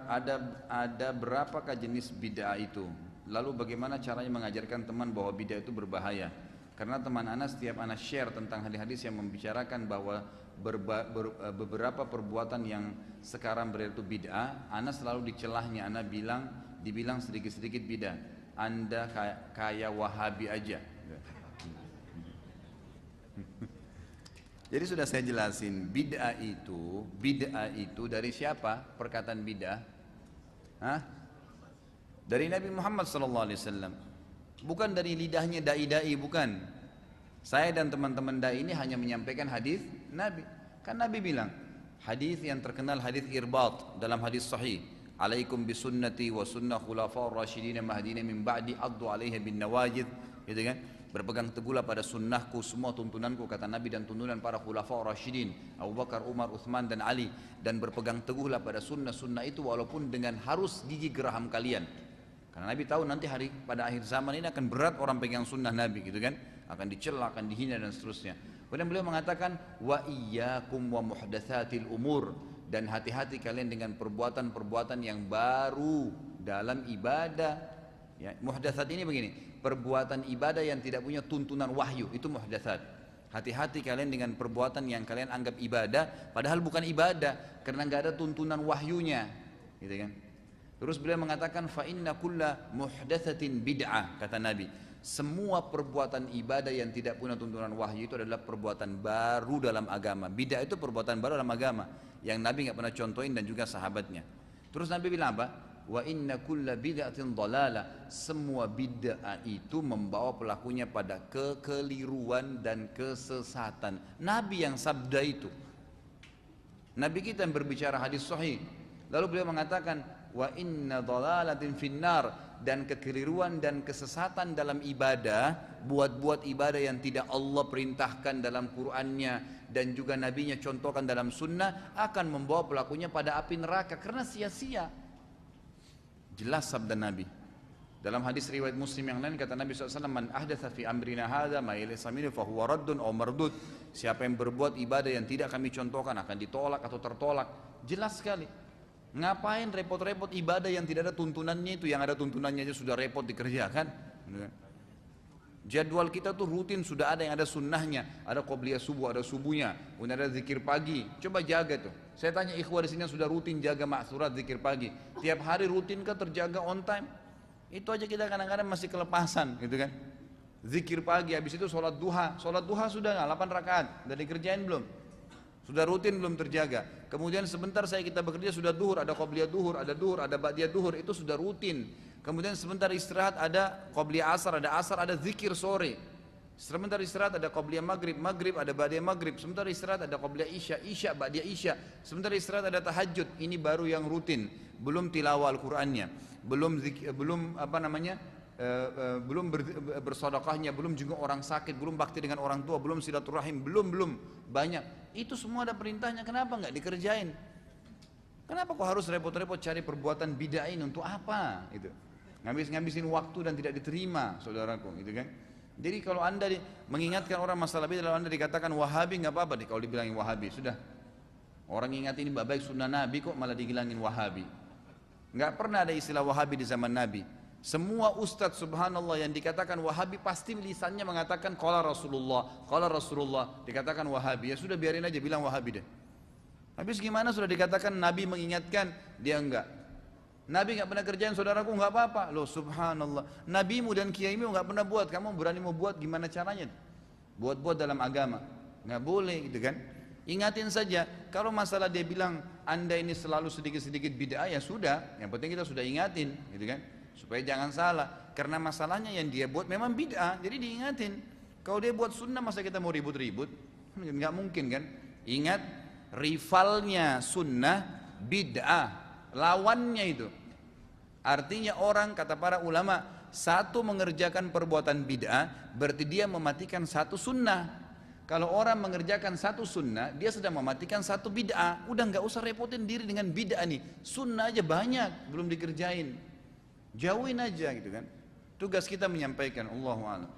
ada berapakah jenis bid'ah itu? Lalu bagaimana caranya mengajarkan teman bahwa bid'ah itu berbahaya? Karena teman Ana setiap Ana share tentang hadis-hadis yang membicarakan bahwa beberapa perbuatan yang sekarang berarti itu bid'ah, Ana selalu dicelahnya, dibilang sedikit-sedikit bid'ah. Anda kayak Wahabi aja. Jadi sudah saya jelasin, bid'ah itu dari siapa? Perkataan bid'ah? Hah? Dari Nabi Muhammad SAW. Bukan dari lidahnya dai-dai, bukan. Saya dan teman-teman dai ini hanya menyampaikan hadis Nabi. Kan Nabi bilang, hadis yang terkenal hadis irbat dalam hadis sahih. Alaikum bisunnati wa sunnah khulafa'ur rasyidin mahdina min ba'di addu 'alaiha bin nawajid, gitu kan? Berpegang teguhlah pada sunnahku, semua tuntunanku, kata Nabi, dan tuntunan para khulafa'ur rasyidin Abu Bakar, Umar, Uthman dan Ali, dan berpegang teguhlah pada sunnah itu walaupun dengan harus gigi geraham kalian. Karena Nabi tahu nanti pada akhir zaman ini akan berat orang pegang sunnah Nabi, gitu kan? Akan dicela, akan dihina dan seterusnya. Kemudian beliau mengatakan wa iyyakum wa muhdatsatil umur, dan hati-hati kalian dengan perbuatan-perbuatan yang baru dalam ibadah. Ya, muhdatsat ini begini, perbuatan ibadah yang tidak punya tuntunan wahyu, itu muhdatsat. Hati-hati kalian dengan perbuatan yang kalian anggap ibadah padahal bukan ibadah karena nggak ada tuntunan wahyunya, gitu kan? Terus beliau mengatakan fa inna kulla muhdatsatin bid'ah, kata Nabi. Semua perbuatan ibadah yang tidak punya tuntunan wahyu itu adalah perbuatan baru dalam agama. Bid'ah itu perbuatan baru dalam agama yang Nabi nggak pernah contohin dan juga sahabatnya. Terus Nabi bilang apa? Wa inna kulla bid'atin dhalalah. Semua bid'ah itu membawa pelakunya pada kekeliruan dan kesesatan. Nabi yang sabda itu. Nabi kita yang berbicara hadis sahih. Lalu beliau mengatakan wa inna dhalalatin finnar, dan kekeliruan dan kesesatan dalam ibadah, buat ibadah yang tidak Allah perintahkan dalam Qur'annya dan juga Nabinya contohkan dalam sunnah, akan membawa pelakunya pada api neraka karena sia-sia. Jelas sabda Nabi. Dalam hadis riwayat Muslim yang lain kata Nabi SAW, man ahdatsa fi amrina hadza ma laysa minhu fa huwa raddun aw mardud. Siapa yang berbuat ibadah yang tidak kami contohkan akan ditolak atau tertolak. Jelas sekali. Ngapain repot-repot ibadah yang tidak ada tuntunannya itu, yang ada tuntunannya aja sudah repot dikerjakan. Jadwal kita tuh rutin sudah ada yang ada sunnahnya, ada qobliyah subuh, ada subuhnya, kemudian ada zikir pagi. Coba jaga tuh. Saya tanya ikhwah di sini yang sudah rutin jaga maksurat zikir pagi, tiap hari rutin kan terjaga on time? Itu aja kita kadang-kadang masih kelepasan, gitu kan? Zikir pagi, habis itu sholat duha sudah nggak 8 rakaat, udah dikerjain belum? Sudah rutin belum terjaga. Kemudian sebentar kita bekerja sudah duhur, ada qobliyah duhur, ada ba'diyah duhur, itu sudah rutin. Kemudian sebentar istirahat ada qobliyah asar, ada zikir sore. Sebentar istirahat ada qobliyah maghrib, ada ba'diyah maghrib. Sebentar istirahat ada qobliyah isya, ba'diyah isya. Sebentar istirahat ada tahajud. Ini baru yang rutin. Belum tilawah Al-Qur'annya, belum bersedekahnya, belum juga orang sakit, belum bakti dengan orang tua, belum silaturahim, belum banyak. Itu semua ada perintahnya, kenapa nggak dikerjain? Kenapa kok harus repot-repot cari perbuatan bid'ah ini untuk apa? Itu ngabisin waktu dan tidak diterima, saudaraku, gitu kan? Jadi kalau anda mengingatkan orang masalah bid'ah, lalu anda dikatakan Wahabi, nggak apa-apa deh kalau dibilangin Wahabi, sudah. Orang ingat ini baik sunnah Nabi kok malah dibilangin Wahabi. Nggak pernah ada istilah Wahabi di zaman Nabi. Semua ustadz subhanallah yang dikatakan Wahabi pasti lisannya mengatakan qala Rasulullah, dikatakan Wahabi. Ya sudah biarin aja bilang Wahabi deh. Habis gimana sudah dikatakan Nabi mengingatkan, dia enggak. Nabi enggak pernah kerjain, saudaraku, enggak apa-apa. Loh subhanallah, nabimu dan kiaimu enggak pernah buat, kamu berani mau buat, gimana caranya? Buat dalam agama. Enggak boleh, gitu kan? Ingatin saja, kalau masalah dia bilang anda ini selalu sedikit-sedikit bid'ah, ya sudah, yang penting kita sudah ingatin, gitu kan? Supaya jangan salah, karena masalahnya yang dia buat memang bid'ah, jadi diingatin. Kalau dia buat sunnah, masa kita mau ribut-ribut? Nggak mungkin kan? Ingat, rivalnya sunnah bid'ah, lawannya itu. Artinya orang, kata para ulama, satu mengerjakan perbuatan bid'ah, berarti dia mematikan satu sunnah. Kalau orang mengerjakan satu sunnah, dia sedang mematikan satu bid'ah. Udah nggak usah repotin diri dengan bid'ah nih, sunnah aja banyak belum dikerjain. Jauhin aja, gitu kan. Tugas kita menyampaikan, Allahu a'lam.